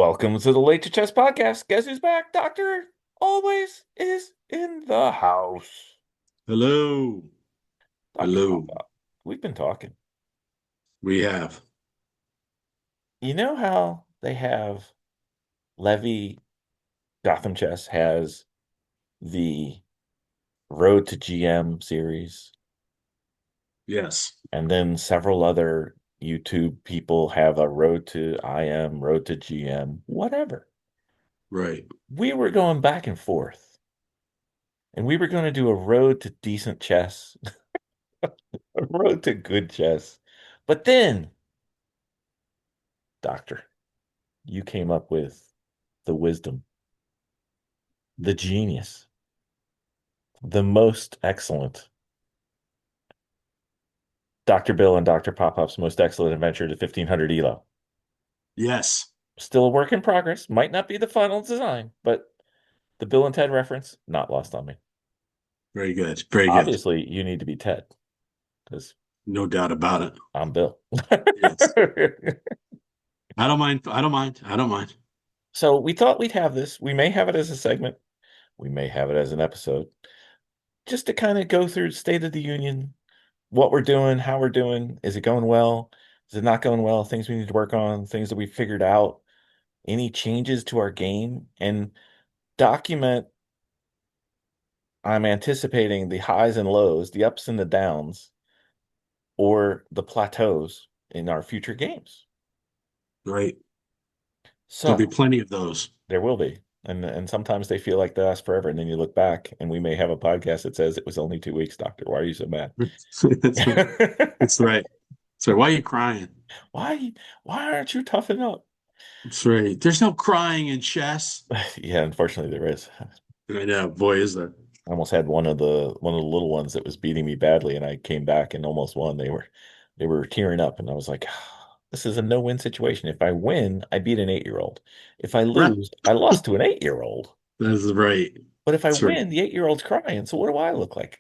Welcome to the Late to Chess podcast. Guess who's back? Doctor always is in the house. Hello. Dr. Hello. Papa, we've been talking. We have. You know how they have Levy Gotham Chess has the Road to GM series, Yes. and then several other YouTube people have a Road to IM, Road to GM, whatever. Right. We were going back and forth, and we were going to do a Road to Decent Chess. I wrote to good chess. But then, Doctor, you came up with the wisdom, the genius, the most excellent. Dr. Bill and Dr. Pop-Up's most excellent adventure to 1500 Elo. Yes. Still a work in progress. Might not be the final design, but the Bill and Ted reference, not lost on me. Very good. Very good. Obviously, you need to be Ted because No doubt about it. I'm Bill. Yes. I don't mind. I don't mind. I don't mind. So we thought we'd have this. We may have it as a segment. We may have it as an episode, just to kind of go through State of the Union, what we're doing, how we're doing. Is it going well? Is it not going well? Things we need to work on, things that we figured out, any changes to our game, and document. I'm anticipating the highs and lows, the ups and the downs, or the plateaus in our future games. Right. There'll be So plenty of those. there will be. And sometimes they feel like they last forever. And then you look back and we may have a podcast that says it was only 2 weeks, Doctor. Why are you so mad? That's right. That's right. So why are you crying? Why why aren't you toughen up? That's right. There's no crying in chess. Yeah, unfortunately there is. I know. Boy, is there. I almost had one of the little ones that was beating me badly, and I came back and almost won. They were tearing up, and I was like, "Ah, this is a no-win situation. If I win, I beat an 8-year-old. If I Right. lose, I lost to an 8-year-old. That's right. But if I That's right. win, the 8-year-old's crying. So what do I look like?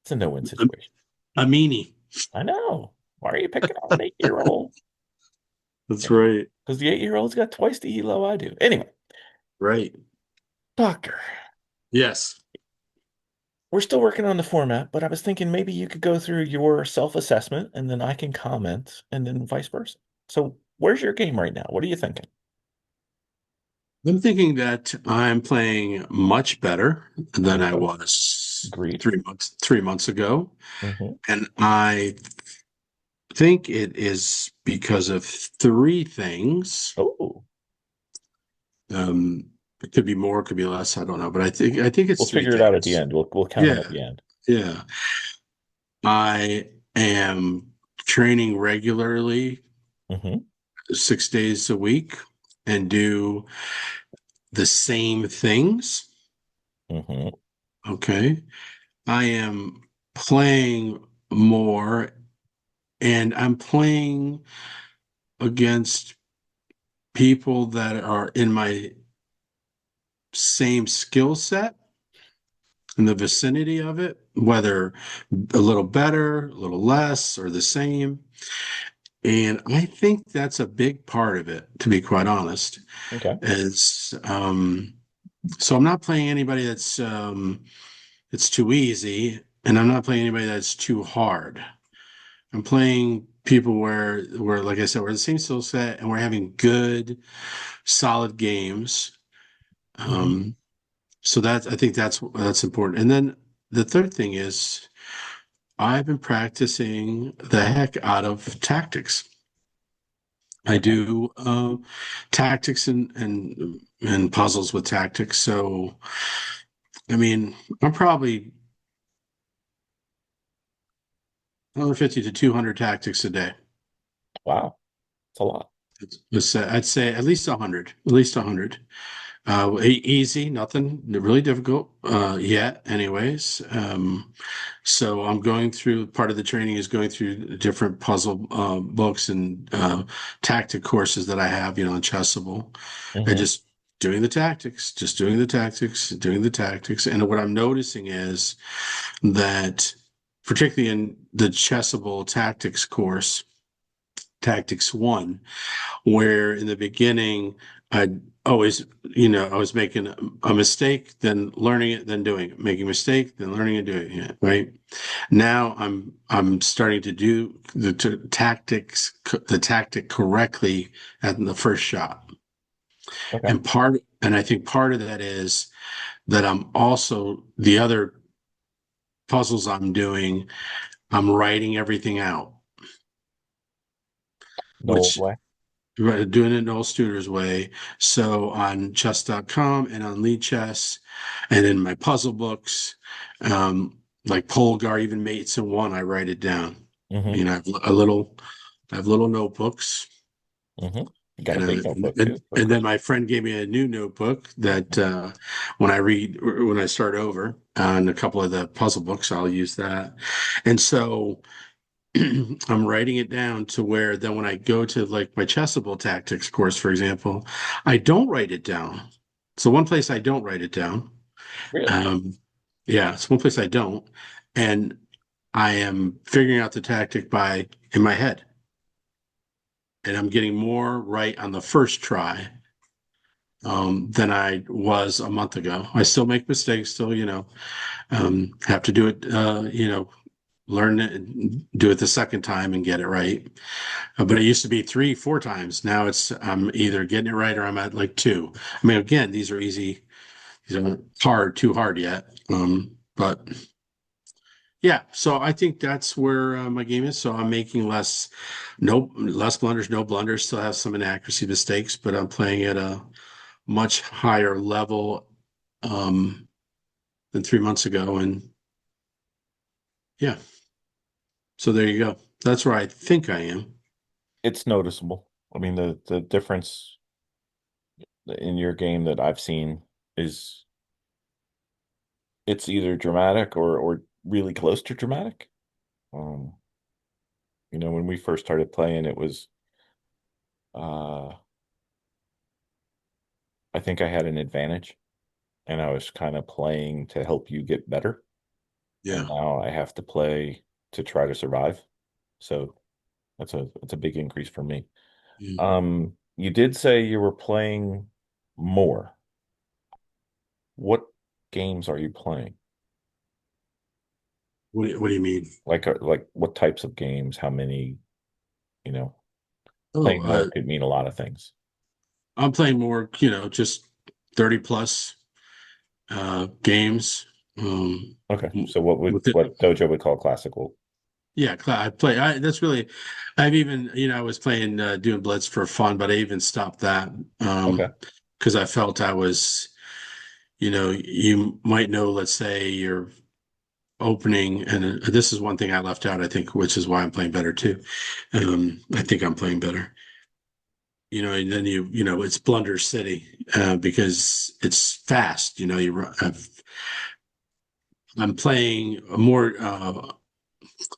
It's a no-win situation. A meanie. I know. Why are you picking on an 8-year-old? That's right. Because the 8-year-old's got twice the elo I do. Anyway, Right. Doctor, Yes. we're still working on the format, but I was thinking maybe you could go through your self-assessment and then I can comment and then vice versa. So, where's your game right now? What are you thinking? I'm thinking that I'm playing much better than I Okay, was agreed. 3 months ago. Hmm. And I think it is because of three things. Oh, It could be more, it could be less, I don't know, but I think we'll it's three figure it out at the things. end. We'll count them Yeah, at the end. yeah. I am training regularly Hmm. 6 days a week and do the same things. Hmm. Okay. I am playing more and I'm playing against people that are in my same skill set in the vicinity of it, whether a little better, a little less, or the same. And I think that's a big part of it, to be quite honest, Okay. is so I'm not playing anybody it's too easy, and I'm not playing anybody that's too hard. I'm playing people where like I said, we're the same skill set and we're having good, solid games. Hmm. Um, so I think that's important. And then the third thing is I've been practicing the heck out of tactics. I Okay. do tactics and puzzles with tactics. So I mean, I'm probably 150 to 200 tactics a day. Wow. It's a lot. I'd say at least 100, at least 100. Easy, nothing really difficult yet, anyways. So I'm going through part of the training is going through different puzzle books and tactic courses that I have, on Chessable, and Hmm. just doing the tactics, just doing the tactics, doing the tactics. And what I'm noticing is that, particularly in the Chessable tactics course, Tactics One, where in the beginning I'd always, I was making a mistake, then learning it, then doing it, making a mistake, then learning and doing it, right? Now I'm starting to do the tactic correctly at the first shot. Okay. And I think part of that is that I'm also the other puzzles I'm doing, I'm writing everything out, No which way. doing it Noel Studer's way. So on chess.com and on Lead Chess and in my puzzle books, like Polgar, even Mates in One, I write it down. Hmm. I have little notebooks. Hmm. You got a And, big notebook too. So and then cool. my friend gave me a new notebook that when I start over on a couple of the puzzle books, I'll use that. And so I'm writing it down to where then when I go to like my Chessable Tactics course, for example, I don't write it down. So one place I don't write it down. Really? Um, yeah, it's one place I don't. And I am figuring out the tactic by in my head. And I'm getting more right on the first try than I was a month ago. I still make mistakes, still, have to do it, learn it, do it the second time and get it right. But it used to be three, four times. Now I'm either getting it right or I'm at like two. I mean, again, these are easy. These aren't too hard yet. But yeah, so I think that's where my game is. So I'm making less blunders, no blunders. Still have some inaccuracy mistakes, but I'm playing at a much higher level um, than 3 months ago. And yeah, so there you go. That's where I think I am. It's noticeable. I mean, the difference in your game that I've seen is it's either dramatic or really close to dramatic. Um, when we first started playing, it was uh I think I had an advantage and I was kind of playing to help you get better. And Yeah. now I have to play to try to survive. So that's a big increase for me. Yeah. You did say you were playing more. What games are you playing? What do you mean? Like what types of games? How many? You know, Oh, playing more could mean a lot of things. I'm playing more, just 30 plus games. Okay, so what would with it. what Dojo would call classical? Yeah, I play. That's really. I've even, I was playing doing Blitz for fun, but I even stopped that Okay. because I felt I was, you might know. Let's say you're opening, and this is one thing I left out, I think, which is why I'm playing better too. I think I'm playing better. And then it's Blunder City because it's fast. I'm playing a more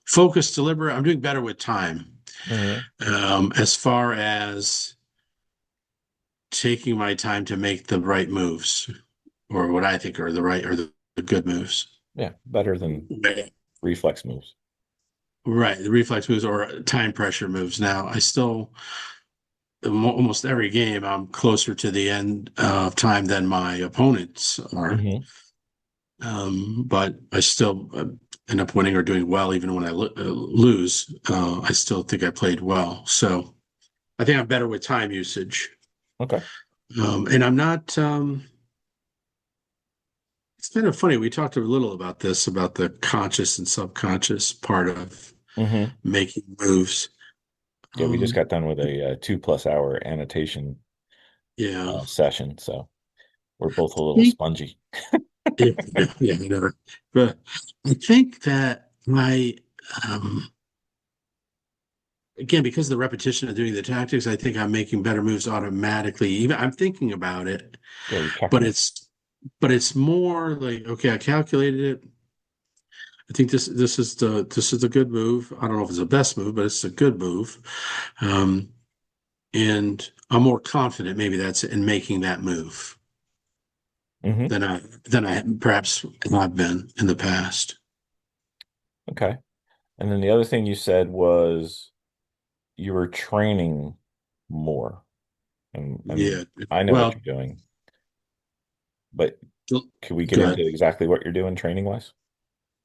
focused, deliberate. I'm doing better with time. Hmm. As far as taking my time to make the right moves, or what I think are the right or the good moves. Yeah, better than Right. reflex moves. Right, the reflex moves or time pressure moves. Now, I still almost every game I'm closer to the end of time than my opponents are. Hmm. But I still end up winning or doing well, even when I lose. I still think I played well. So I think I'm better with time usage. Okay. And I'm not. It's kind of funny. We talked a little about this, about the conscious and subconscious part of Hmm. making moves. Yeah, we just Um, got done with a 2+ hour annotation yeah. session, so we're both a little think- spongy. yeah, but I think that um, again, because of the repetition of doing the tactics, I think I'm making better moves automatically. Even I'm thinking about it, Yeah, you're checking but it. it's more like, okay, I calculated it. I think this is the good move. I don't know if it's the best move, but it's a good move. Um, and I'm more confident, maybe that's in making that move Hmm. than I perhaps have been in the past. Okay. And then the other thing you said was you were training more, and Yeah. I know what Well, you're doing, but can we get go into ahead. exactly what you're doing training wise?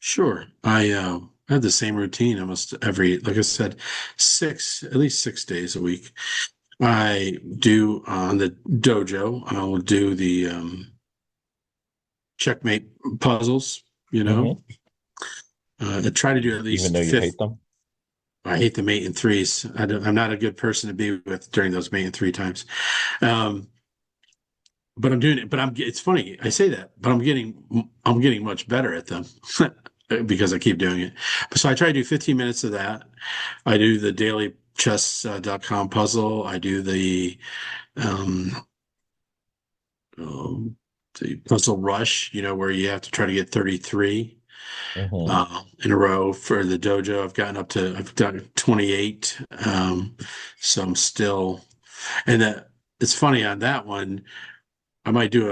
Sure. I have the same routine almost every, like I said, at least 6 days a week. I do on the dojo, I will do the checkmate puzzles, you know. Hmm. I try to do at Even least though you fifth. hate them? I hate the mate and threes. I'm not a good person to be with during those mate and three times. Um, but I'm doing it. But it's funny. I say that, but I'm getting much better at them because I keep doing it. So I try to do 15 minutes of that. I do the daily chess.com puzzle. I do um, the puzzle rush, where you have to try to get 33 Hmm. in a row for the dojo. I've done 28. So I'm still, and it's funny on that one. I might do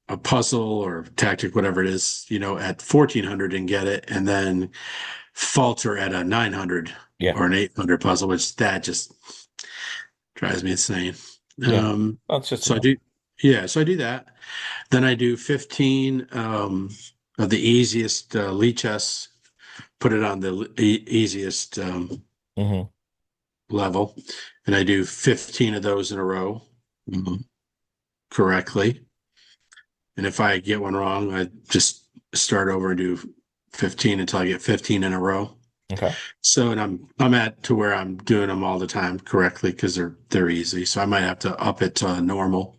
a puzzle or tactic, whatever it is, at 1400 and get it, and then falter at a 900 Yeah. or an 800 puzzle, which that just drives me insane. Yeah. Um, Well, it's just a so I number. do, yeah, so I do that. Then I do 15 of the easiest chess, put it on the easiest Hmm. level, and I do 15 of those in a row mhm, correctly. And if I get one wrong, I just start over and do 15 until I get 15 in a row. Okay. So, and I'm at to where I'm doing them all the time correctly because they're easy. So I might have to up it to normal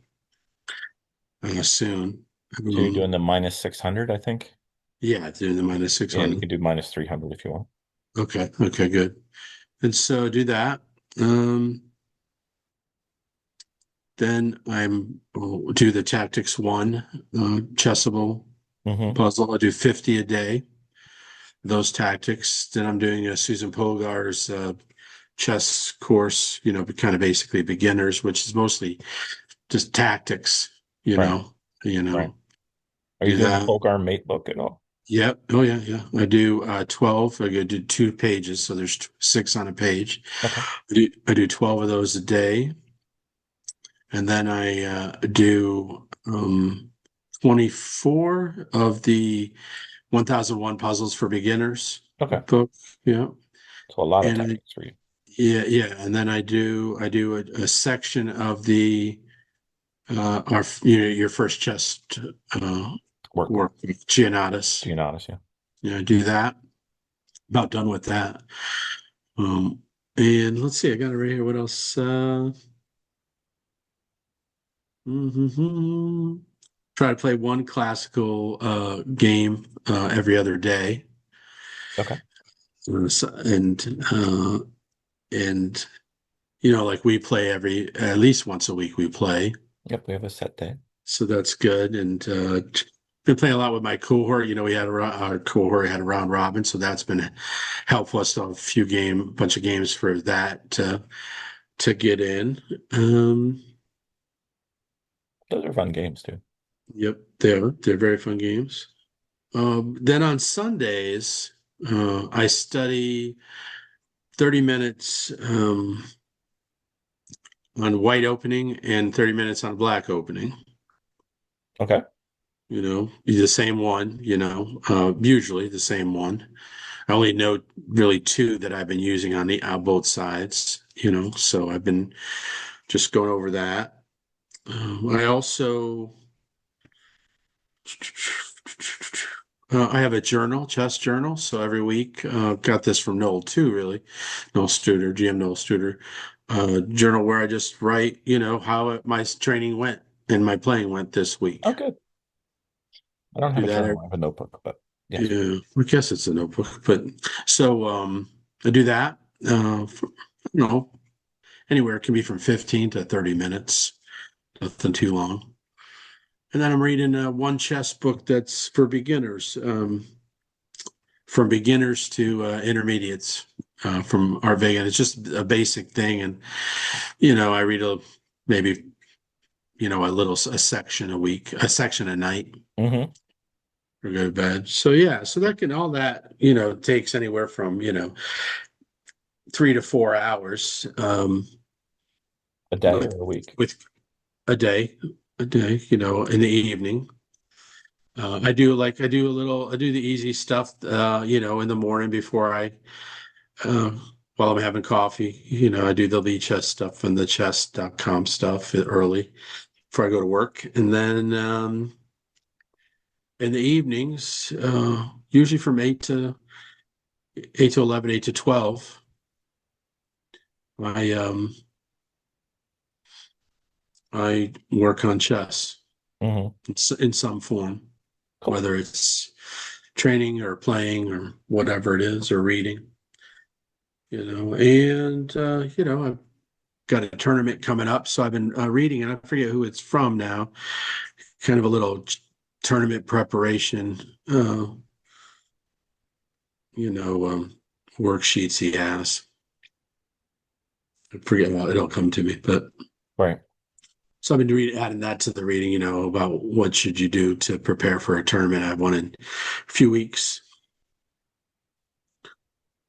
soon. So you're Um, doing the minus 600, I think. yeah, doing the minus Yeah, you 600. could do minus 300 if you want. Okay, okay, good. And so do that. Um, then I'll do the tactics one chessable Hmm. puzzle. I do 50 a day. Those tactics. Then I'm doing a Susan Polgar's chess course, but kind of basically beginners, which is mostly just tactics, you Right. know, you Right. know, Are you do doing the that. Polgar mate book at all? Yep. Oh yeah, yeah. I do 12. I do 2 pages, so there's six on a page. Okay. I do 12 of those a day. And then I do 24 of the 1001 puzzles for beginners Okay. book. Yeah. So a lot of And tactics for you. yeah, yeah. And then I do a section of the your first chest uh Workbook. work with Giannatus. Do you notice? Yeah. I do that. About done with that. Um and let's see, I got it right here. What else? Mhm. Try to play one classical game every other day. Okay. And like we play every at least once a week we play. Yep. We have a set day. So that's good. And been playing a lot with my cohort. We had our cohort had a round robin, so that's been helpful. Us to have bunch of games for that to get in. Um, Those are fun games too. yep, they're very fun games. Then on Sundays, I study 30 minutes on white opening and 30 minutes on black opening. Okay. The same one, usually the same one. I only know really two that I've been using on the both sides, so I've been just going over that. I also I have a journal, chess journal. So every week, got this from Noel too, really. Noel Studer, GM Noel Studer, journal where I just write, my training went and my playing went this week. Oh, good. I don't have Do a that. journal. I have a notebook, but yes. Yeah, I guess it's a notebook, but so I do that. You know, anywhere it can be from 15 to 30 minutes, nothing too long. And then I'm reading one chess book that's for beginners, from beginners to intermediates, from Art Vega. And it's just a basic thing, and I read maybe a section a week, a section a night, Hmm. or go to bed. So yeah, so that takes anywhere from 3 to 4 hours A day or a week? with a day, in the evening. I do the easy stuff, in the morning before uh, while I'm having coffee. I do the lead chess stuff and the chess.com stuff early before I go to work. And then in the evenings, usually from 8 to 11, 8 to 12, I I work on chess Hmm. in some form, Cool. whether it's training or playing or whatever it is, or reading. And I've got a tournament coming up, so I've been reading, and I forget who it's from now. Kind of a little tournament preparation, you know, um, worksheets he has. I forget how it'll come to me, but Right. so I've been adding that to the reading, about what should you do to prepare for a tournament. I have one in a few weeks.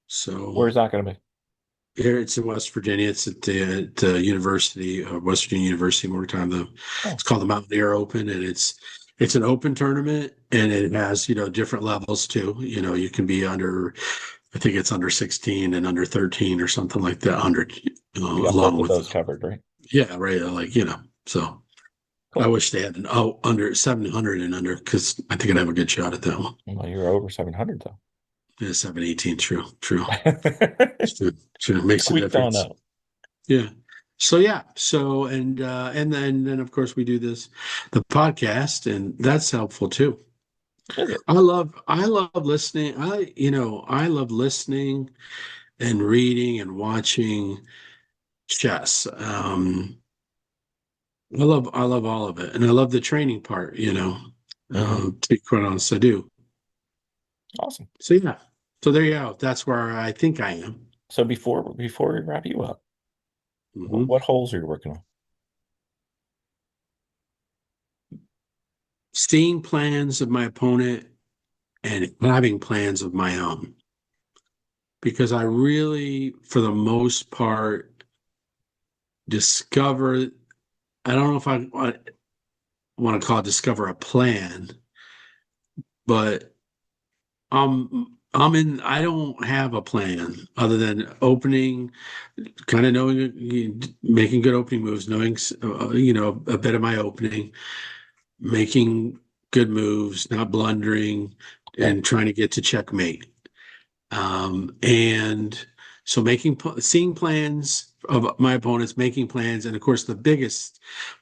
So Where's that going to be? here it's in West Virginia. It's at the University, West Virginia University, more time. It's Oh, called the Mountaineer Open, and it's an open tournament, and it has different levels too. You can be under, I think it's under 16 and under 13 or something like that. you got both Along of with those covered, right? yeah, right. Like so. I Cool. wish they had an under 700 and under, because I think I'd have a good shot at that one. Well, you're over 700 though. Yeah, 718, true, true. True, true. Makes a Squeaked on difference. out. Yeah. And then of course we do the podcast, and that's helpful too. Is it? I love listening. I love listening and reading and watching chess. I love all of it, and I love the training part. Hmm. To be quite honest, I do. Awesome. So yeah. So there you go. That's where I think I am. So before we wrap you up, Hmm. what holes are you working on? Seeing plans of my opponent and having plans of my own, because I really, for the most part, discover. I don't know if I want to call it discover a plan, but I'm in. I don't have a plan other than opening, kind of knowing, making good opening moves, knowing, a bit of my opening, making good moves, not blundering, Right. and trying to get to checkmate. And so seeing plans of my opponents, making plans, and of course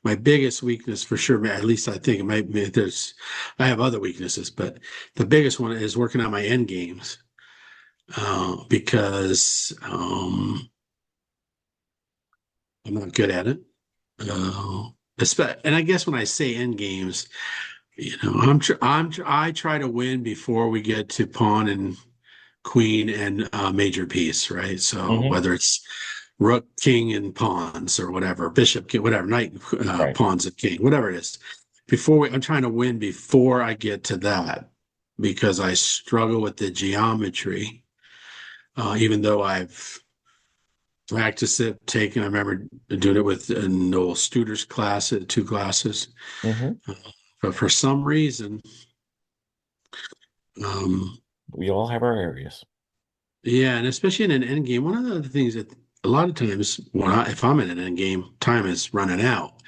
my biggest weakness for sure, at least I think it might be, I have other weaknesses, but the biggest one is working on my end games, because I'm not good at it. Uh, and I guess when I say end games, I try to win before we get to pawn and queen and major piece, right? So Hmm. whether it's rook, king, and pawns, or whatever, bishop, king, whatever, knight, Right. pawns, and king, whatever it is. I'm trying to win before I get to that, because I struggle with the geometry, even though I've practiced it, taken. I remember doing it with Noel Studer's class, 2 classes, Hmm. but for some reason, um, We all have our areas. yeah, and especially in an end game, one of the other things that a lot of times if I'm in an end game, time is running out,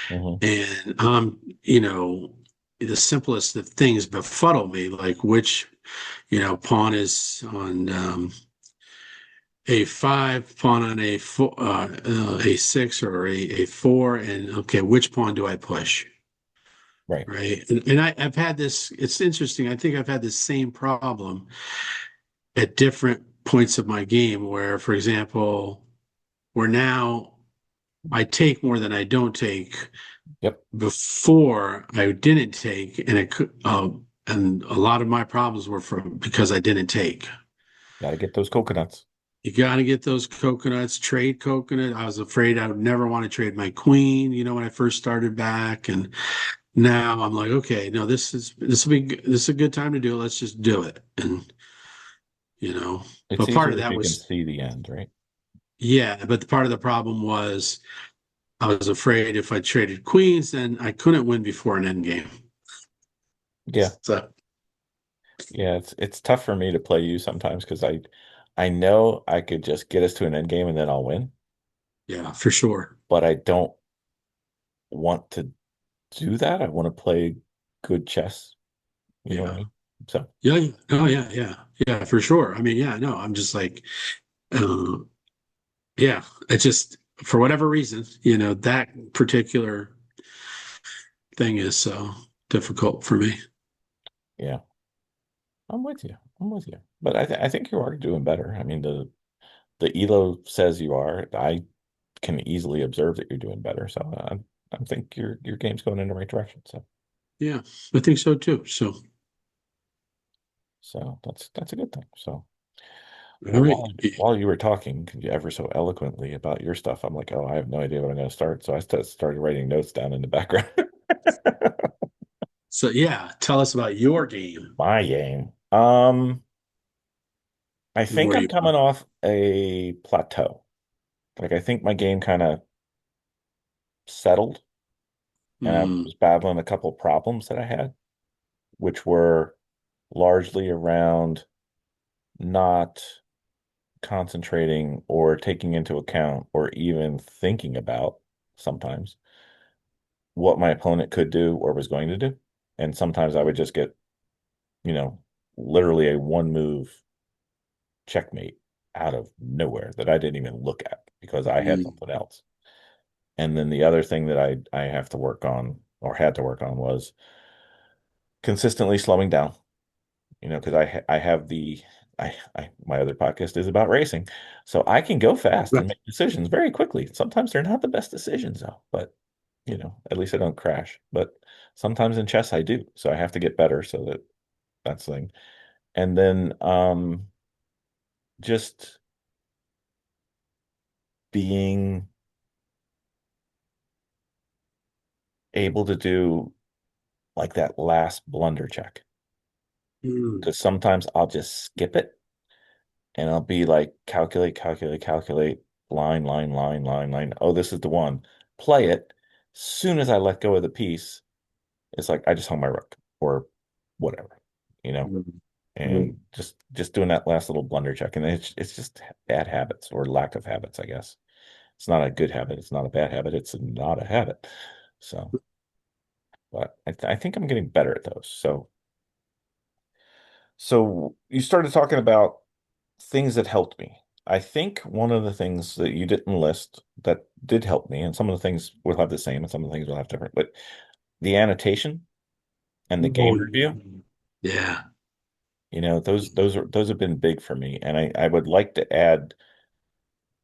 Hmm. and the simplest of things befuddle me, like which pawn is on A5, pawn on A4, A6, or A4, and okay, which pawn do I push? Right. Right, and I've had this. It's interesting. I think I've had the same problem at different points of my game, where, for example, where now I take more than I don't take. Yep. Before I didn't take, and a lot of my problems were from because I didn't take. Got to get those coconuts. You got to get those coconuts, trade coconut. I was afraid I would never want to trade my queen, when I first started back. And now I'm like, okay, no, this is a good time to do it. Let's just do it. And, It's but part of easier if that you can was see the end, right? Yeah, but the part of the problem was I was afraid if I traded queens, then I couldn't win before an endgame. Yeah. So Yeah, it's tough for me to play you sometimes because I know I could just get us to an end game and then I'll win, yeah, for sure. but I don't want to do that. I want to play good chess. You know what I Yeah. mean? So Yeah. Oh, yeah. Yeah. Yeah, for sure. I mean, yeah, no, I'm just like, uh, yeah, it just, for whatever reason, that particular thing is so difficult for me. yeah, I'm with you. I'm with you. But I think you are doing better. I mean, the Elo says you are. I can easily observe that you're doing better. So I think your game's going in the right direction. Yeah, I think so too. So, So that's a good thing. So all well, right. while you were talking ever so eloquently about your stuff, I'm like, oh, I have no idea what I'm going to start. So I started writing notes down in the background. So, yeah, tell us about your game My game. I and think where I'm you are. coming off a plateau. Like I think my game kind of settled, and I Mm, was battling a couple problems that I had, which were largely around not concentrating or taking into account or even thinking about sometimes what my opponent could do or was going to do. And sometimes I would just get, you know, literally a one move checkmate out of nowhere that I didn't even look at because I had mm, something else. And then the other thing that I have to work on or had to work on was consistently slowing down, because I have I my other podcast is about racing. So I can go fast and right. make decisions very quickly. Sometimes they're not the best decisions though, but at least I don't crash. But sometimes in chess I do. So I have to get better so that's the thing. And then just being able to do like that last blunder check. Mm, Because sometimes I'll just skip it and I'll be like calculate, calculate, calculate, line. Oh, this is the one. Play it. Soon as I let go of the piece, it's like I just hung my rook or whatever, you know, mm, and mm, just doing that last little blunder check. And it's just bad habits or lack of habits, I guess. It's not a good habit. It's not a bad habit. It's not a habit. So, but I think I'm getting better at those. So you started talking about things that helped me. I think one of the things that you didn't list that did help me, and some of the things will have the same and some of the things will have different, but the annotation and the game oh, review, yeah. those have been big for me. And I would like to add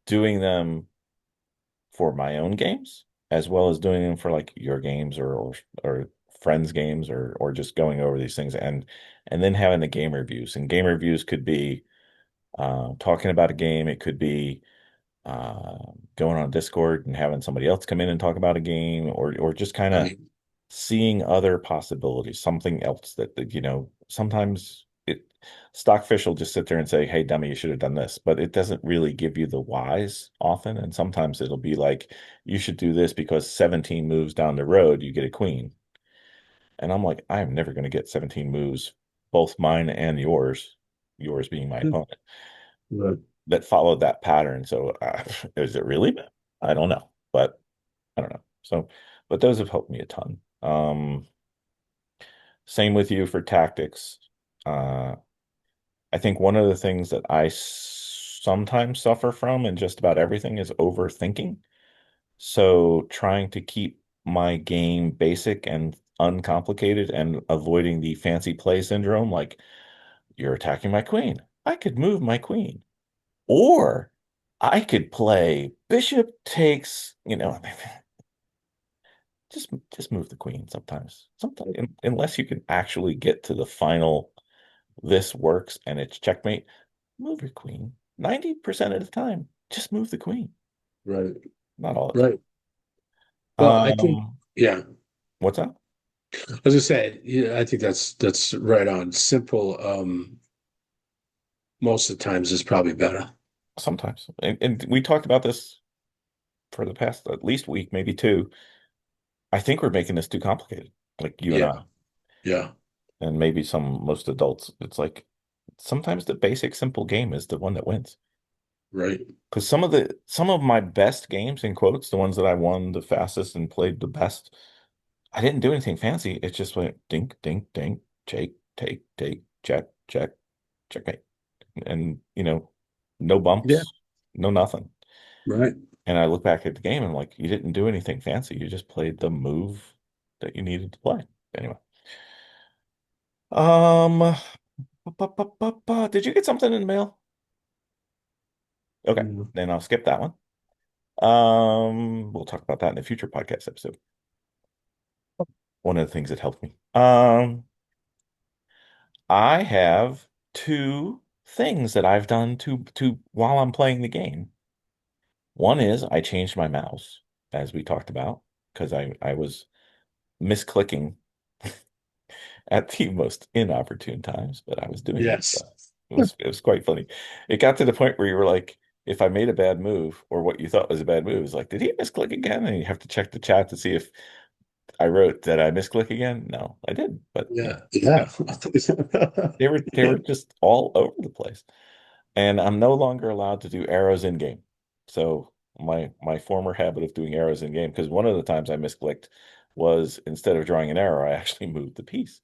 doing them for my own games as well as doing them for like your games or friends' games or just going over these things and then having the game reviews. And game reviews could be talking about a game. It could be uh, going on Discord and having somebody else come in and talk about a game, or just kind of Right. seeing other possibilities, something else sometimes Stockfish will just sit there and say, "Hey, dummy, you should have done this," but it doesn't really give you the whys often. And sometimes it'll be like, "You should do this because 17 moves down the road, you get a queen." And I'm like, "I'm never going to get 17 moves, both mine and yours being my opponent." Right. That followed that pattern. So is it really? I don't know, but I don't know. So, but those have helped me a ton. Same with you for tactics. Uh, I think one of the things that I sometimes suffer from in just about everything is overthinking. So trying to keep my game basic and uncomplicated and avoiding the fancy play syndrome, like you're attacking my queen. I could move my queen. Or I could play bishop takes, just move the queen sometimes. Sometimes unless you can actually get to the final this works and it's checkmate, move your queen. 90% of the time, just move the queen. Right. Not all the time. Right. Well, I think, yeah, What's that? as I said, yeah, I think that's right on. Simple, most of the times is probably better. sometimes. And we talked about this for the past at least week, maybe two. I think we're making this too complicated, like you and I, Yeah, yeah, and maybe most adults. It's like sometimes the basic simple game is the one that wins. right. Because some of my best games, in quotes, the ones that I won the fastest and played the best, I didn't do anything fancy. It just went dink, dink, dink, take, check, check, checkmate. And, no Yeah, bumps, no nothing. right. And I look back at the game and I'm like, you didn't do anything fancy. You just played the move that you needed to play. Anyway. Um, did you get something in the mail? Okay, Yeah. then I'll skip that one. We'll talk about that in a future podcast episode. One of the things that helped me. I have two things that I've done to while I'm playing the game. One is I changed my mouse, as we talked about, because I was misclicking at the most inopportune times, but I was doing it. Yes. It was quite funny. It got to the point where you were like, if I made a bad move or what you thought was a bad move, it's like, did he misclick again? And you have to check the chat to see if I wrote, did I misclick again? No, I did, but Yeah, yeah, yeah. they were just all over the place. And I'm no longer allowed to do arrows in game. So my former habit of doing arrows in game, because one of the times I misclicked was instead of drawing an arrow, I actually moved the piece.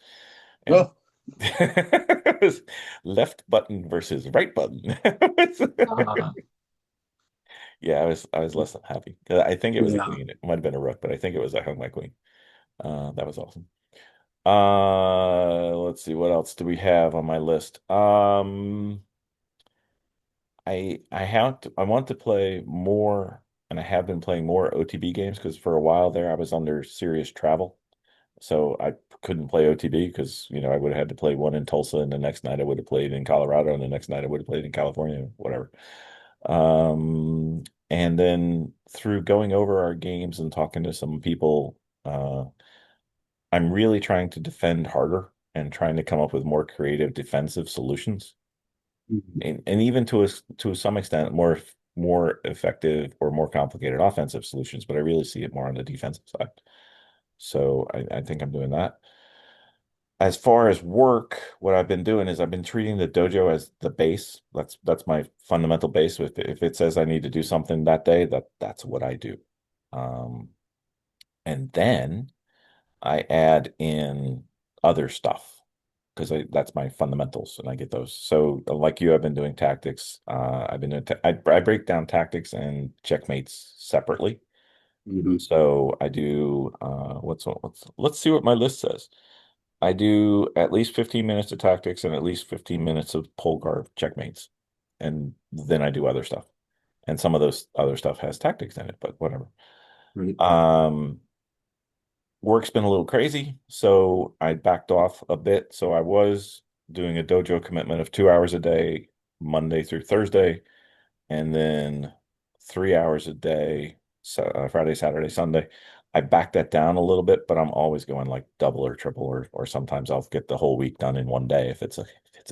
And Oh, it was left button versus right button. uh, Yeah, I was less than happy. 'Cause I think it was a yeah. queen. It might have been a rook, but I think it was I hung my queen. That was awesome. Let's see, what else do we have on my list? I want to play more, and I have been playing more OTB games because for a while there I was under serious travel. So I couldn't play OTB because, I would have had to play one in Tulsa and the next night I would have played in Colorado and the next night I would have played in California, whatever. And then through going over our games and talking to some people, I'm really trying to defend harder and trying to come up with more creative defensive solutions. Mhm. And even to some extent more effective or more complicated offensive solutions, but I really see it more on the defensive side. So I think I'm doing that. As far as work, what I've been doing is I've been treating the dojo as the base. That's my fundamental base. If it says I need to do something that day, that's what I do. Um, and then I add in other stuff because that's my fundamentals and I get those. So like you, I've been doing tactics. I've been doing I break down tactics and checkmates separately. Mhm. So I do let's see what my list says. I do at least 15 minutes of tactics and at least 15 minutes of pole guard checkmates. And then I do other stuff. And some of those other stuff has tactics in it, but whatever. Right. Um, Work's been a little crazy, so I backed off a bit. So I was doing a dojo commitment of 2 hours a day, Monday through Thursday, and then 3 hours a day, so, Friday, Saturday, Sunday. I backed that down a little bit, but I'm always going like double or triple, or sometimes I'll get the whole week done in one day if it's a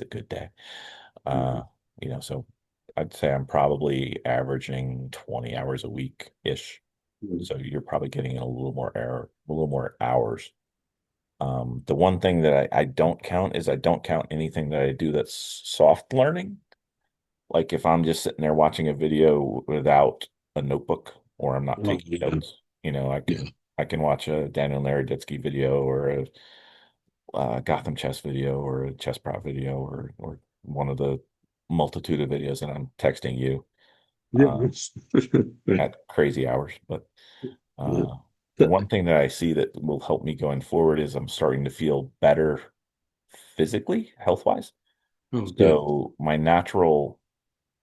good day. Uh, Mhm. so I'd say I'm probably averaging 20 hours a week ish. Mhm. So you're probably getting a little more hours. The one thing that I don't count is I don't count anything that I do that's soft learning. Like if I'm just sitting there watching a video without a notebook or I'm not Oh, taking yeah. notes, I Yeah. can watch a Daniel Naroditsky video or a Gotham chess video or a chess prop video or one of the multitude of videos that I'm texting you Yeah. uh, Right. at crazy hours. But Yeah. uh, the one thing that I see that will help me going forward is I'm starting to feel better physically, health wise. Oh, good. So my natural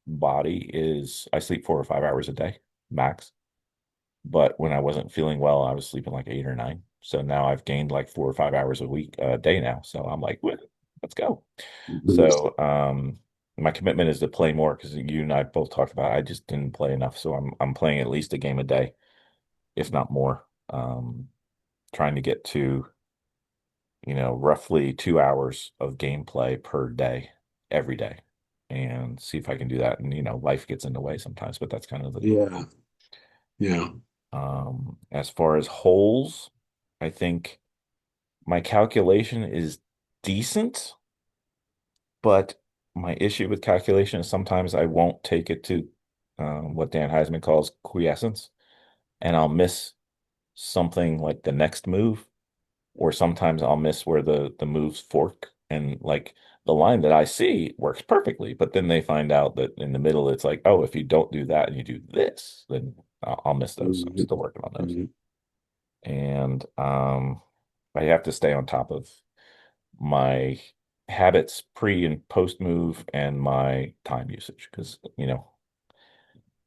body is I sleep 4 or 5 hours a day max. But when I wasn't feeling well, I was sleeping like 8 or 9. So now I've gained like 4 or 5 hours a day now. So I'm like, let's go. Mhm. So my commitment is to play more because you and I both talked about I just didn't play enough. So I'm playing at least a game a day, if not more. Trying to get to, roughly 2 hours of gameplay per day, every day. and see if I can do that. And life gets in the way sometimes, but that's kind of the Yeah. Yeah. as far as holes, I think my calculation is decent, but my issue with calculation is sometimes I won't take it to what Dan Heisman calls quiescence, and I'll miss something like the next move, or sometimes I'll miss where the moves fork, and like the line that I see works perfectly, but then they find out that in the middle it's like, oh, if you don't do that and you do this, then I'll miss those. So I'm Mhm. still working on those, Mhm. and I have to stay on top of my habits pre and post move and my time usage because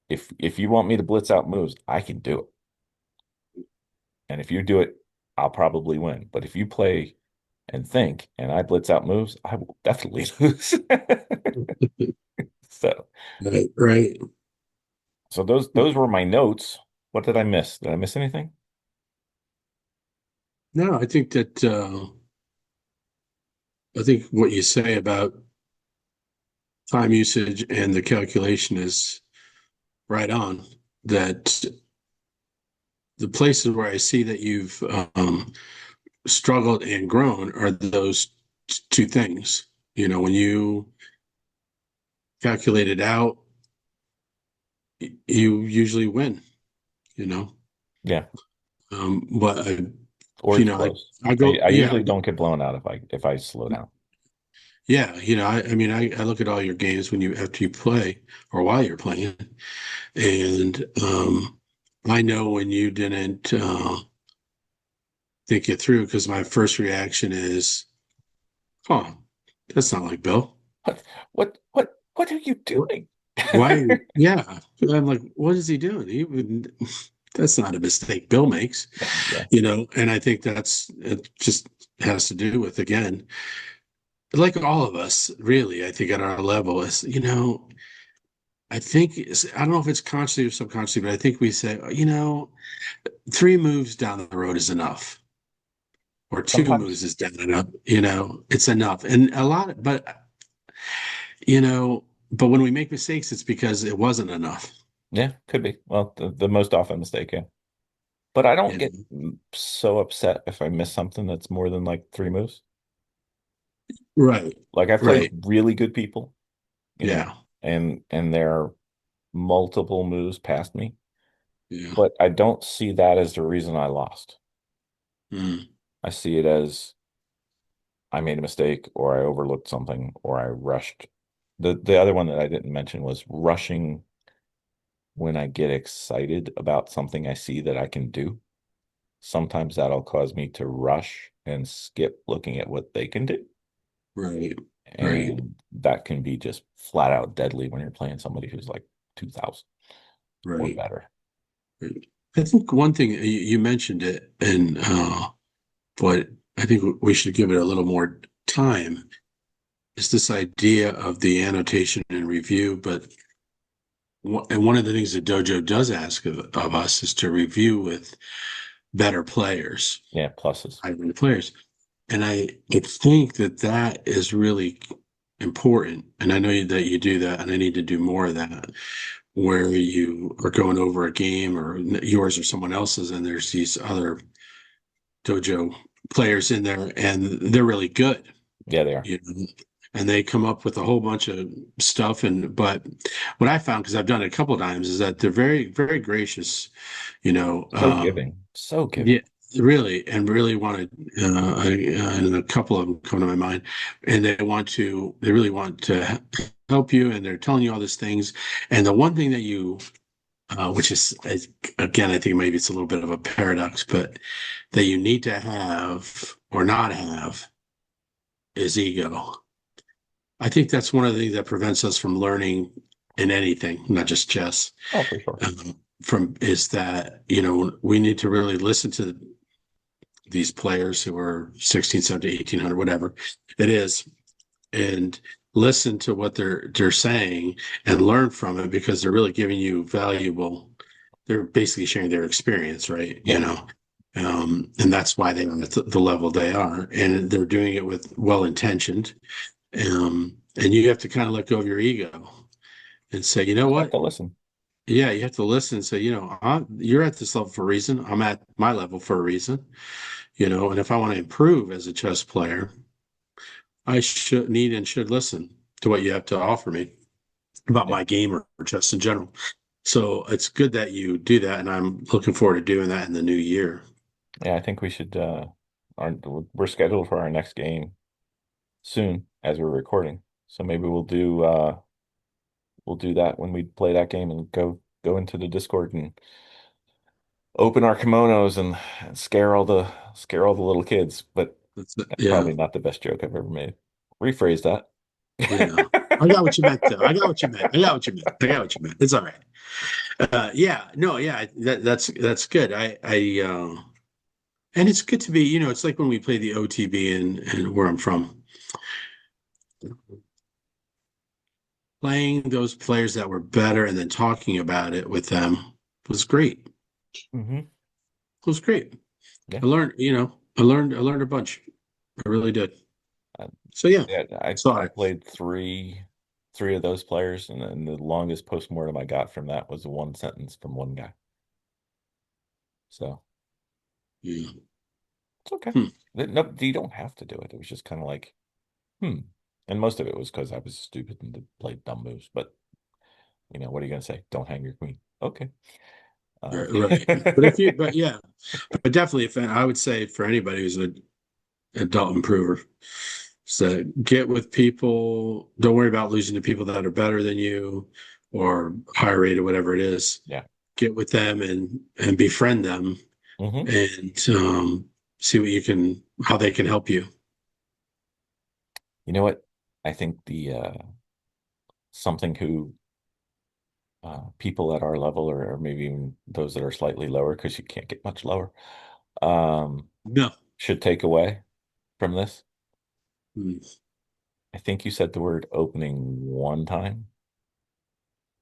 if you want me to blitz out moves, I can do it. And if you do it, I'll probably win. But if you play and think and I blitz out moves, I will definitely lose. So Right, right. so those were my notes. What did I miss? Did I miss anything? No, I think what you say about time usage and the calculation is right on. That the places where I see that you've struggled and grown are those two things. When you calculate it out, you usually win, you know. Yeah, But or you it's know, I, close. I I, go, I yeah, usually don't get blown out if I slow down. yeah, I mean, I look at all your games when you after you play or while you're playing, and I know when you didn't think it through because my first reaction is, "Oh, that's not like Bill. What what are you What? doing? Why? Yeah." I'm like, "What is he doing? He would." That's not a mistake Bill makes, Yeah. and I think it just has to do with, again, like all of us, really, I think at our level is, I don't know if it's consciously or subconsciously, but I think we say, three moves down the road is enough, or two Sometimes, moves is down enough, it's enough. And you know, but when we make mistakes, it's because it wasn't enough. yeah, could be. Well, the most often mistake, yeah. But I don't You get know? so upset if I miss something that's more than like three moves. Right, Like I've played with right. really good people, Yeah, and they're multiple moves past me, yeah. but I don't see that as the reason I lost. Mm, I see it as I made a mistake or I overlooked something or I rushed. The other one that I didn't mention was rushing when I get excited about something I see that I can do. Sometimes that'll cause me to rush and skip looking at what they can do. right, right, And that can be just flat out deadly when you're playing somebody who's like 2000 or right, better. right. I think one thing you mentioned it, and but I think we should give it a little more time. Is this idea of the annotation and review, but and one of the things that Dojo does ask of us is to review with better players, Yeah, pluses. higher players. And I think that is really important. And I know that you do that, and I need to do more of that, where you are going over a game or yours or someone else's, and there's these other dojo players in there, and they're really good, Yeah, they are. you know, and they come up with a whole bunch of stuff. And but what I found, because I've done it a couple of times, is that they're very, very gracious, you know. So giving. So Yeah, giving. really, and really wanted, and a couple of them come to my mind, and they really want to help you, and they're telling you all these things. And the one thing that which is, again, I think maybe it's a little bit of a paradox, but that you need to have or not have is ego. I think that's one of the things that prevents us from learning in anything, not just chess. Oh, for sure. From is that we need to really listen to these players who are 16, 17, 1800, whatever it is, and listen to what they're saying and learn from it, because they're really giving you valuable, they're basically sharing their experience, right? Yeah. And that's why they're at the level they are, and they're doing it with well intentioned. And you have to kind of let go of your ego and say, you know Just have what? to listen. Yeah, you have to listen and say, you're at this level for a reason. I'm at my level for a reason, and if I want to improve as a chess player, I should need and should listen to what you have to offer me about Yeah. my game or chess in general. So it's good that you do that, and I'm looking forward to doing that in the new year. Yeah, I think we should we're scheduled for our next game soon as we're recording. So maybe we'll do that when we play that game and go into the Discord and open our kimonos and scare all the little kids. But that's Yeah, probably not the best joke I've ever made. Rephrase that. yeah. I got what you meant, though. I got what you meant. I got what you meant. I got what you meant. It's all right. Yeah, no, yeah, that's good. And it's good to be, it's like when we play the OTB and where I'm from, playing those players that were better and then talking about it with them was great. Hmm. It was great. Yeah. I learned a bunch. I really did. I, So yeah, yeah, I sorry. played three of those players, and then the longest postmortem I got from that was one sentence from one guy. So Yeah. it's okay. Hmm. No, you don't have to do it. It was just kind of like, hmm. And most of it was because I was stupid and played dumb moves. But what are you gonna say? Don't hang your queen. Okay. Right. But yeah, but definitely, if I would say for anybody who's an adult improver, so get with people. Don't worry about losing to people that are better than you or higher rated, whatever it is. Yeah. Get with them and befriend them Hmm. and see how they can help you. You know what? I think the something who people at our level, or maybe even those that are slightly lower, because you can't get much lower, um, No. should take away from this. Mm. I think you said the word opening one time,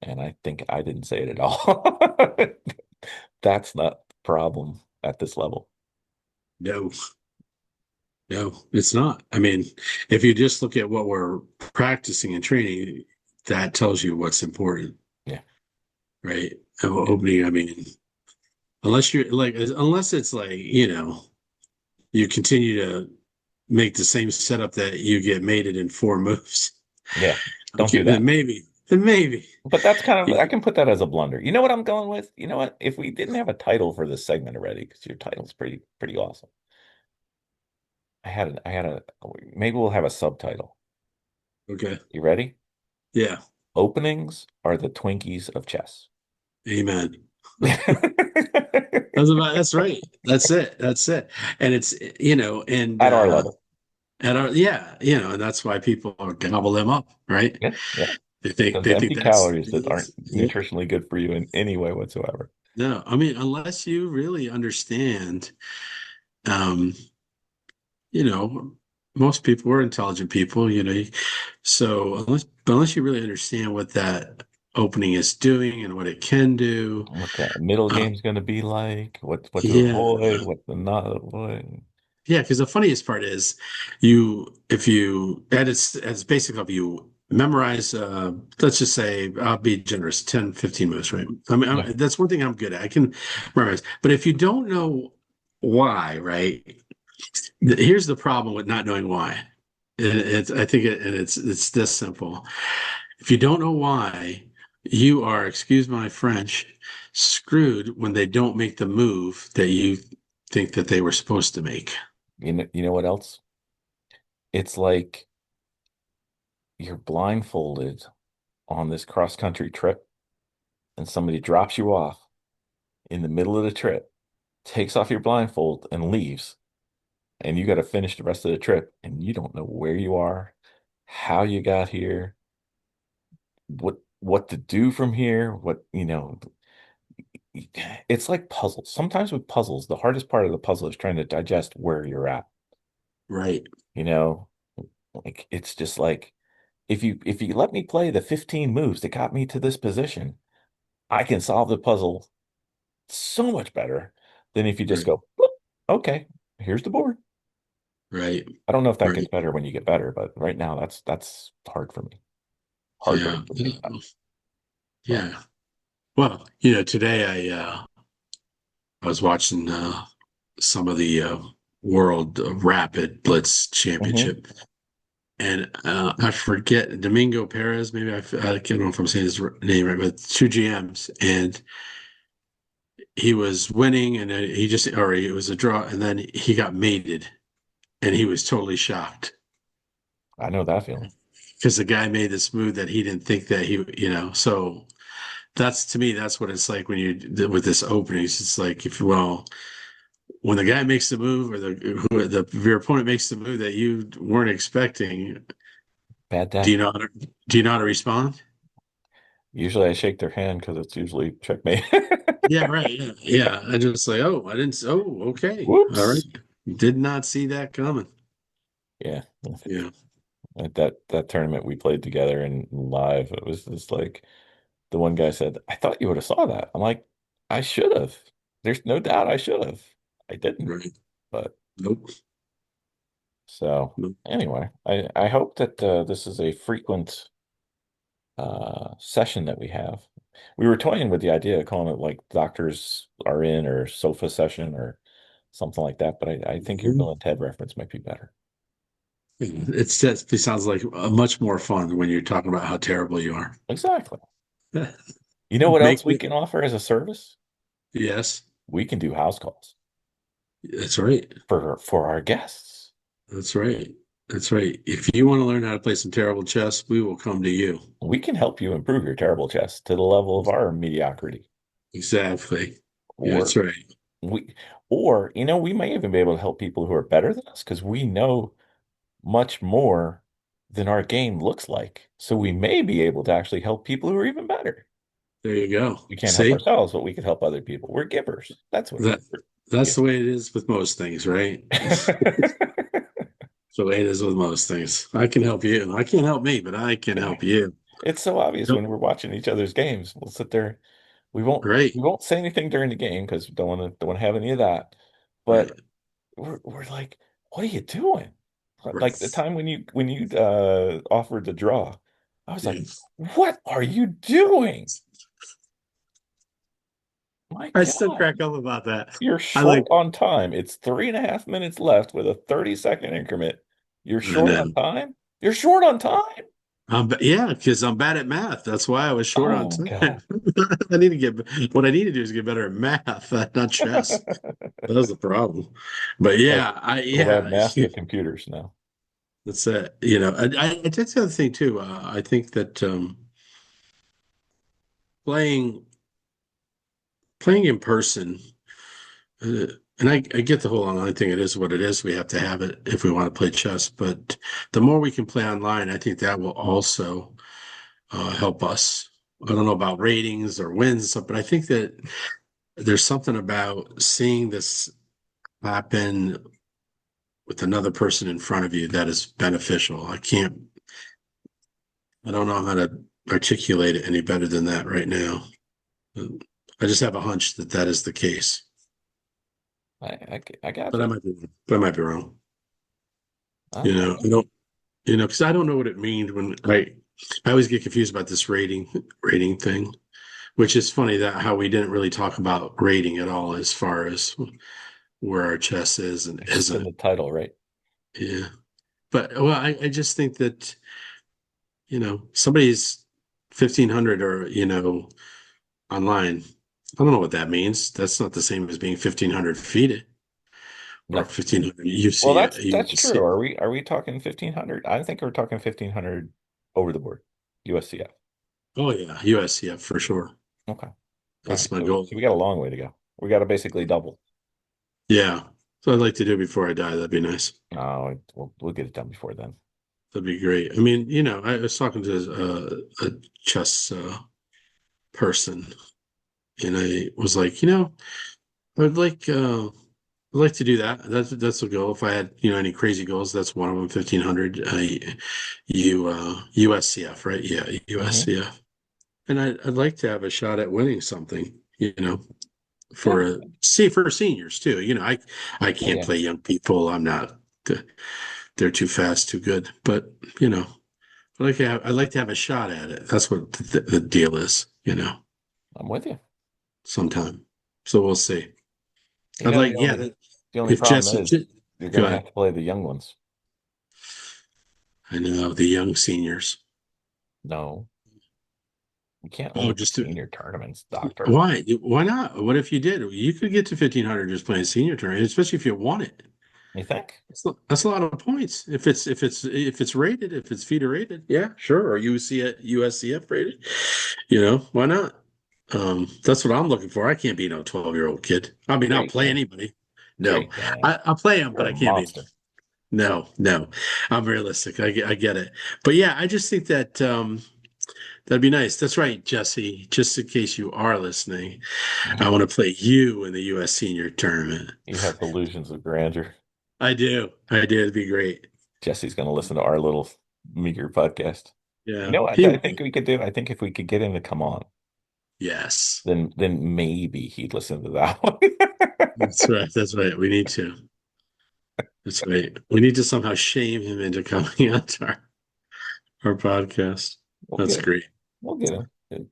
and I think I didn't say it at all. That's not the problem at this level. No. No, it's not. I mean, if you just look at what we're practicing and training, that tells you what's important, Yeah. right? Yeah. Opening, I mean, unless it's like, you continue to make the same setup that you get mated in four moves. Yeah. Don't Okay, do then that. maybe, then maybe. But that's kind of, I Yeah, can put that as a blunder. You know what I'm going with? You know what? If we didn't have a title for this segment already, because your title's pretty awesome. Maybe we'll have a subtitle. okay. You ready? Yeah, Openings are the Twinkies of chess. amen. That's right. That's it. That's it. And it's, and At our level. yeah, and that's why people gobble them up, right? Yeah. Yeah. Those They think empty that's calories that aren't yeah. nutritionally good for you in any way whatsoever. No, I mean, unless you really understand, um, you know, most people we're intelligent people, so unless you really understand what that opening is doing and what it can do, What the middle uh, game's going to be like, what to yeah, avoid, what to not avoid. yeah, because the funniest part is if you at its basic level you memorize let's just say I'll be generous 10, 15 moves, right? I mean Yeah. that's one thing I'm good at. I can memorize. But if you don't know why, right? Here's the problem with not knowing why. I think it's this simple. If you don't know why, you are, excuse my French, screwed when they don't make the move that you think that they were supposed to make. You know what else? It's like you're blindfolded on this cross country trip and somebody drops you off in the middle of the trip, takes off your blindfold and leaves, and you got to finish the rest of the trip and you don't know where you are, how you got here, what to do from here, it's like puzzles. Sometimes with puzzles, the hardest part of the puzzle is trying to digest where you're at. Right. You know, like it's just like if you let me play the 15 moves that got me to this position, I can solve the puzzle so much better than if you just Right. go, "Bloop, okay, here's the board." Right. I don't know if that gets Right. better when you get better, but right now that's hard for me. Yeah. Heartbreak for me. But Yeah. Well, today I was watching some of the World Rapid Blitz mhm. Championship, and I forget Domingo Perez. Maybe I can't know if I'm saying his name right, but two GMs, and he was winning, and then or it was a draw, and then he got mated, and he was totally shocked I know that feeling. because the guy made this move that he didn't think that So that's to me, that's what it's like when you with this opening. It's like when the guy makes the move or your opponent makes the move that you weren't expecting, Bad do you day. know how to, do you know how to respond? Usually I shake their hand because it's usually checkmate. Yeah, right. Yeah, yeah. I just like, oh, I didn't. Oh, okay, all right. Whoops. Did not see that coming. Yeah. Yeah. At that tournament we played together and live, it was just like the one guy said, I thought you would have saw that. I'm like, I should have. There's no doubt I should have. I didn't. Right. But Nope. so Nope. anyway, I hope that this is a frequent session that we have. We were toying with the idea of calling it like doctors are in or sofa session or something like that, but I think your Mhm. Bill and Ted reference might be better. It sounds like much more fun when you're talking about how terrible you are. Exactly. You know what else Make we it. can offer as a service? Yes, We can do house calls that's right. for our guests. That's right. That's right. If you want to learn how to play some terrible chess, we will come to you. We can help you improve your terrible chess to the level of our mediocrity. Exactly. Yeah, that's Or right. we we may even be able to help people who are better than us because we know much more than our game looks like. So we may be able to actually help people who are even better. There you go. We can't help See ourselves, but we can help other people. We're givers. That's what that we're that's the givers. way it is with most things, right? The way it is with most things. I can help you. I can't help me, but I can Yeah. help you. It's so obvious Nope. when we're watching each other's games. We'll sit there. Right. We won't say anything during the game because we don't want to have any of that. Right. But we're like, what are you doing? Like the Right. time when you offered the draw, I was like, Yes. what are you doing? My I still God, crack up about that. you're I like, short on time. It's 3.5 minutes left with a 30-second increment. You're and short on then time? You're short on time? yeah, because I'm bad at math. That's why I was short on Oh time. God. I need to what I need to do is get better at math, not chess. That was the problem. But Well, yeah, we'll add math to computers now. that's it. That's the other thing too. I think that playing playing in person, uh, and I get the whole online thing. It is what it is. We have to have it if we want to play chess. But the more we can play online, I think that will also help us. I don't know about ratings or wins and stuff, but I think that there's something about seeing this happen with another person in front of you that is beneficial. I don't know how to articulate it any better than that right now. I just have a hunch that that is the case, I got but you. I might be wrong. I I don't, because I don't know what it means when I always get confused about this rating thing, which is funny that how we didn't really talk about rating at all as far as where our chess is and it's just in isn't. the title, right? Yeah. But well, I just think that, somebody's 1500 or, online. I don't know what that means. That's not the same as being 1500 feet or No. 1500. You Well, see it. You that's true. see. Are we talking 1500? I think we're talking 1500 over the board. USCF. Oh, yeah. USCF for sure. Okay. All That's right. my goal. So we got a long way to go. We got to basically double. Yeah. So I'd like to do it before I die. That'd be nice. No, we'll get it done before then. That'd be great. I mean, I was talking to a chess person, and I was like, I'd like uh, I'd like to do that. That's a goal. If I had, any crazy goals, that's one of them. 1500 USCF, right? Yeah, Hmm. USCF. And I'd like to have a shot at winning something, Yeah. for seniors too. I Oh can't yeah. play young people. I'm not. they're too fast, too good. But you know, I'd like to have a shot at it. That's what the deal is. I'm with you. Sometime. So we'll see. You I'd know, like, yeah. the only If problem Jesse, is you're go gonna ahead. have to play the young ones. I know the young seniors. No, you can't Oh, only do senior tournaments, doctor. why? Why not? What if you did? You could get to 1,500 just playing senior tournament, especially if you want it. You think? That's a lot of points. If it's rated, if it's FIDE rated, yeah, sure. Or USCF rated, why not? That's what I'm looking for. I can't be no 12-year-old kid. I mean, Sure I'll you play can. anybody. Sure No, you can. I'll play them, You're but a I can't be. monster. No, no, I'm realistic. I get it. But yeah, I just think that that'd be nice. That's right, Jesse. Just in case you are listening, I Mhm. want to play you in the U.S. Senior Tournament. You have delusions of grandeur. I do. I do. It'd be great. Jesse's gonna listen to our little meager podcast. You Yeah. know what He I would. think we could do? I think if we could get him to come on, Yes. then maybe he'd listen to that one. That's right. That's right. We need to. That's right. We need to somehow shame him into coming on to our podcast. We'll That's get him. great. We'll get him.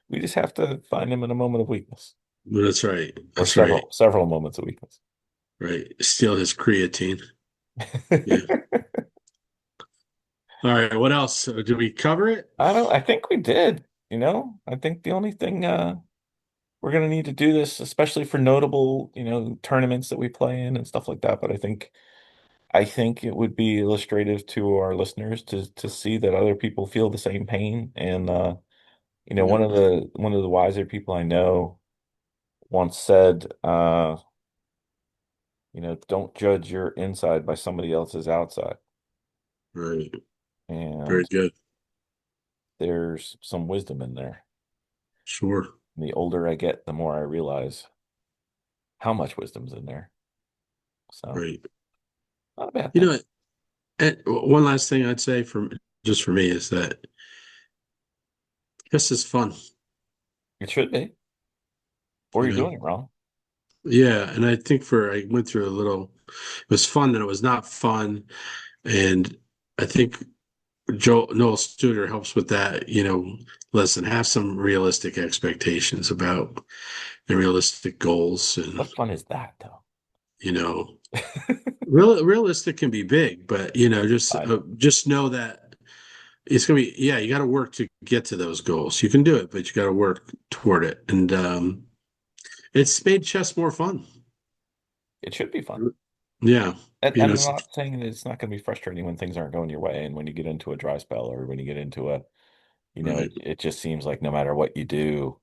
We just have to find him in a moment of weakness, That's right. or That's right. several moments of weakness. Right. Steal his creatine. Yeah. All right. What else? Did we cover it? I think we did. I think the only thing we're gonna need to do this, especially for notable, tournaments that we play in and stuff like that. But I think it would be illustrative to our listeners to see that other people feel the same pain. And Yeah. one of the wiser people I know once said, don't judge your inside by somebody else's outside. Right. Very And good. there's some wisdom in there. Sure. And the older I get, the more I realize how much wisdom's in there. So, Right. not a bad You thing. know, and one last thing I'd say just for me is that this is fun. It should be, or You you're know. doing it wrong. Yeah, and I think I went through a little. It was fun and it was not fun, and I think Noel Studer helps with that. Listen, have some realistic expectations about and realistic goals, and What fun is that, though? you know, realistic can be big, but I know. just know that it's gonna be. Yeah, you got to work to get to those goals. You can do it, but you got to work toward it, and it's made chess more fun. It should be fun. Yeah, And I'm it's not saying that it's not going to be frustrating when things aren't going your way and when you get into a dry spell or when you get into right. it just seems like no matter what you do,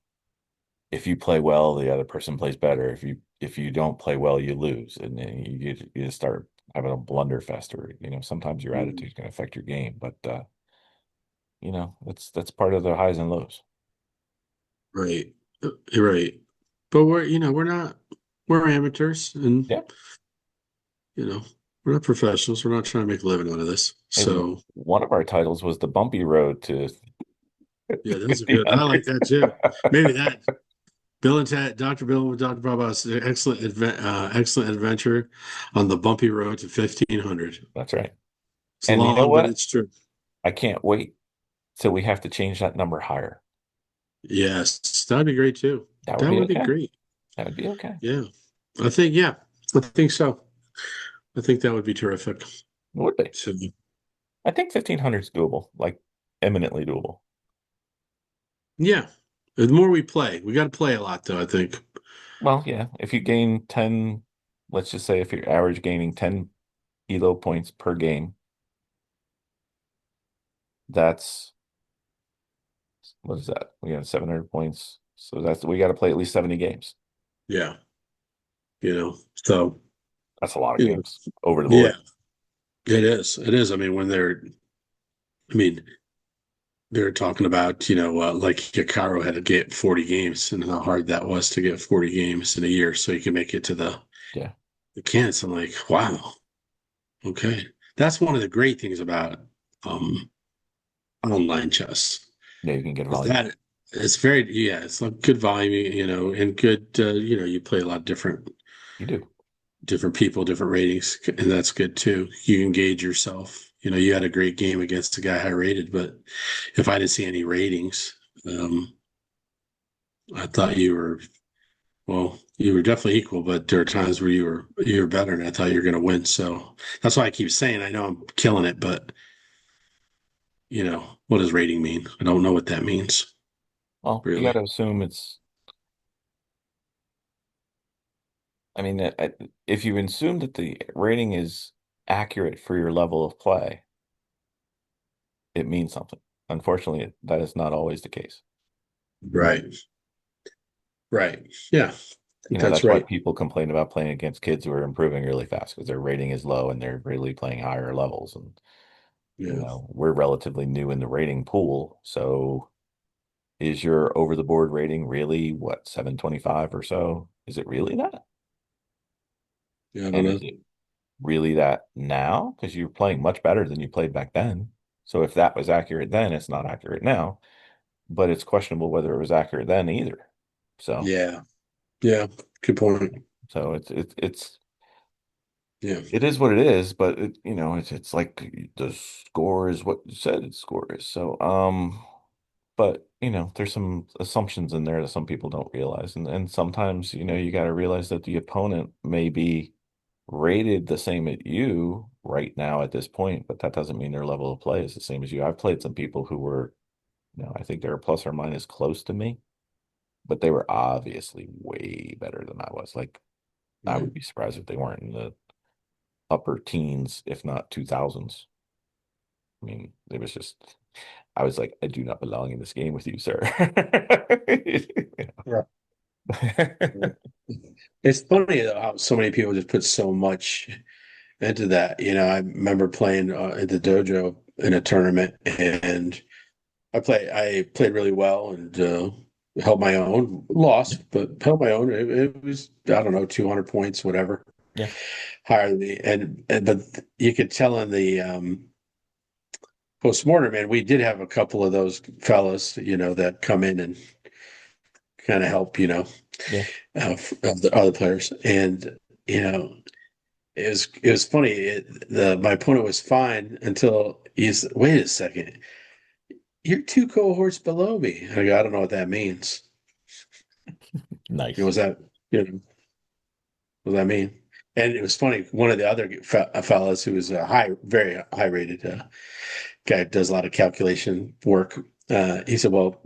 if you play well, the other person plays better. If you don't play well, you lose, and then you just start having a blunderfest, or sometimes your attitude is going to affect your game. But that's part of the highs and lows. Right. You're right. But we're amateurs and, Yeah. you know, we're not professionals. We're not trying to make a living out of this. And So, one of our titles was the Bumpy Road to yeah, those are good. I like 1500. that too. Maybe that Bill and Ted, Dr. Bill with Dr. Bobo's excellent adventure on the bumpy road to 1,500. That's right. It's And you know long, but what? it's true. I can't wait till we have to change that number higher. Yes, that'd be great too. That would That be would be okay. great. That would be okay. Yeah. Yeah, I think so. I think that would be terrific. It would be. So, I think 1500 is doable, like eminently doable. yeah. The more we play, we got to play a lot though, I think. Well, yeah, if you gain 10, let's just say if you're average gaining 10 Elo points per game, that's what is that? We have 700 points. So we got to play at least 70 games. Yeah. So, That's a lot of you know, games over the yeah, board. it is. It is. I mean, they're talking about, like Hikaru had to get 40 games and how hard that was to get 40 games in a year so you can make it to Yeah. the Cannes. I'm like, wow, okay. That's one of the great things about um, online chess Yeah, you can get is volume. that it's like good volume, and good, you play a lot of different You do. different people, different ratings, and that's good too. You can gauge yourself. You had a great game against a guy high rated, but if I didn't see any ratings, um, I thought you were well. You were definitely equal, but there are times where you were better, and I thought you were going to win. So that's why I keep saying I know I'm killing it, but what does rating mean? I don't know what that means Well, you got really. to assume it's, I mean, if you assume that the rating is accurate for your level of play, it means something. Unfortunately, that is not always the case. Right. Right. Yeah. I You think know, that's that's why right. people complain about playing against kids who are improving really fast because their rating is low and they're really playing higher levels. And, Yeah. we're relatively new in the rating pool. So is your over the board rating really what, 725 or so? Is it really that? Yeah. I don't And is know. it really that now? Because you're playing much better than you played back then. So if that was accurate then, it's not accurate now, but it's questionable whether it was accurate then either. So, Yeah. Yeah. Good point. it's Yeah. it is what it is, but it's like the score is what you said its score is. So, but there's some assumptions in there that some people don't realize, and sometimes you got to realize that the opponent may be rated the same at you right now at this point, but that doesn't mean their level of play is the same as you. I've played some people who were, I think they were plus or minus close to me, but they were obviously way better than I was. Like I Right. would be surprised if they weren't in the upper teens, if not 2000s. I mean, it was just, I was like, I do not belong in this game with you, sir. Right. Right. It's funny though, how so many people just put so much into that. I remember playing at the dojo in a tournament, and I played really well and held my own. Yeah, Lost, but held my own. It was, I don't know, 200 points, whatever, yeah, higher than me. And but you could tell in the postmortem, and we did have a couple of those fellas, that come in and kind of help, yeah. of the other players. And you know, it was funny. My opponent was fine until he's, wait a second, you're two cohorts below me. I go, I don't know what that means. Nice. Was that, what does that mean? And it was funny. One of the other fellas who was a very high rated guy, does a lot of calculation work. He said, "Well,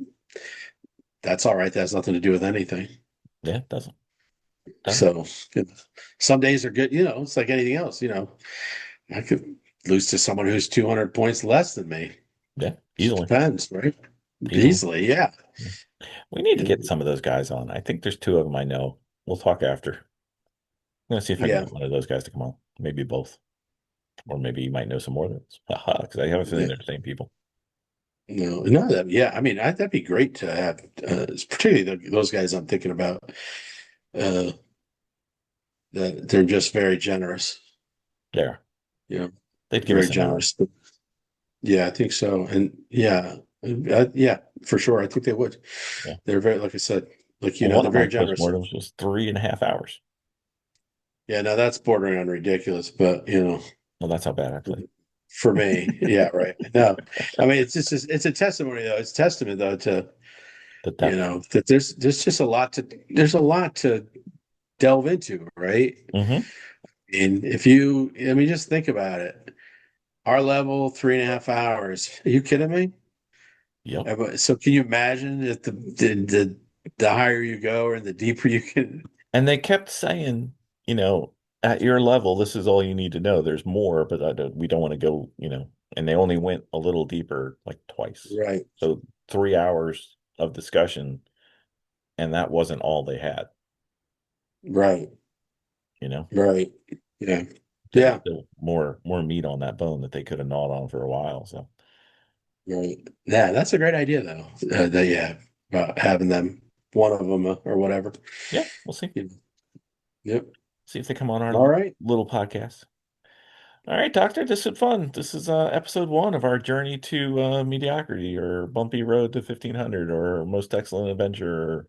that's all right. That has nothing to do with anything." Yeah, doesn't. So some days are good. It's like anything else. I could lose to someone who's 200 points less than me. Yeah, Just easily, depends, right? easily. Easily, yeah. Yeah. We need to Yeah. get some of those guys on. I think there's two of them I know. We'll talk after. I'm gonna see if I can Yeah. get one of those guys to come on. Maybe both. Or maybe you might know some more of them. Haha, because I have a feeling Yeah. they're the same people. No, no, yeah. I mean, that'd be great to have, particularly those guys I'm thinking about. Uh, that they're just very generous. There. You know, They'd give very us an hour. generous. Yeah, I think so. And yeah, yeah, for sure. I think they would. Yeah. They're very, like I said, like, Well, one they're of my very generous. postmortems was 3.5 hours. Yeah, now that's bordering on ridiculous, but Well, that's how bad I played. for me, yeah, right. No, I mean, it's a testimony though. It's testament though to, The depth. that there's just there's a lot to delve into, right? Hmm. And I mean, just think about it. Our level, 3.5 hours. Are you kidding me? Yep. So can you imagine if the higher you go or the deeper you can? And they kept saying, at your level, this is all you need to know. There's more, but we don't want to go, and they only went a little deeper, like twice. Right, So 3 hours of discussion, and that wasn't all they had, right, you know. right. Yeah, There was yeah, still more meat on that bone that they could have gnawed on for a while. So right. Yeah, that's a great idea though. That you have about having them, one of them, or whatever. yeah, we'll see. Yeah. Yep. See if they come on our All right. little podcast. All right, Doctor, this is fun. This is episode one of our journey to mediocrity or bumpy road to 1500 or most excellent adventure or,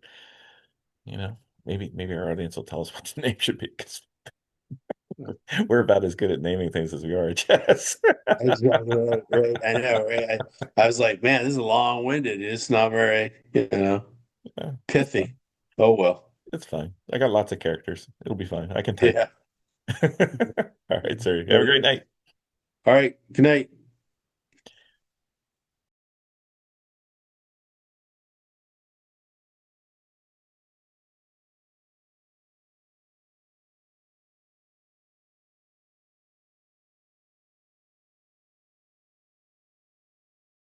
you know, maybe our audience will tell us what the name should be. 'Cause We're about as good at naming things as we are at chess. Right, right. I know, right? I was like, man, this is long-winded. It's not very, Yeah, it's fine. pithy. Oh well. It's fine. I got lots of characters. It'll be fine. I can type. Yeah. All right, sir. Have a great All night. right. Good night.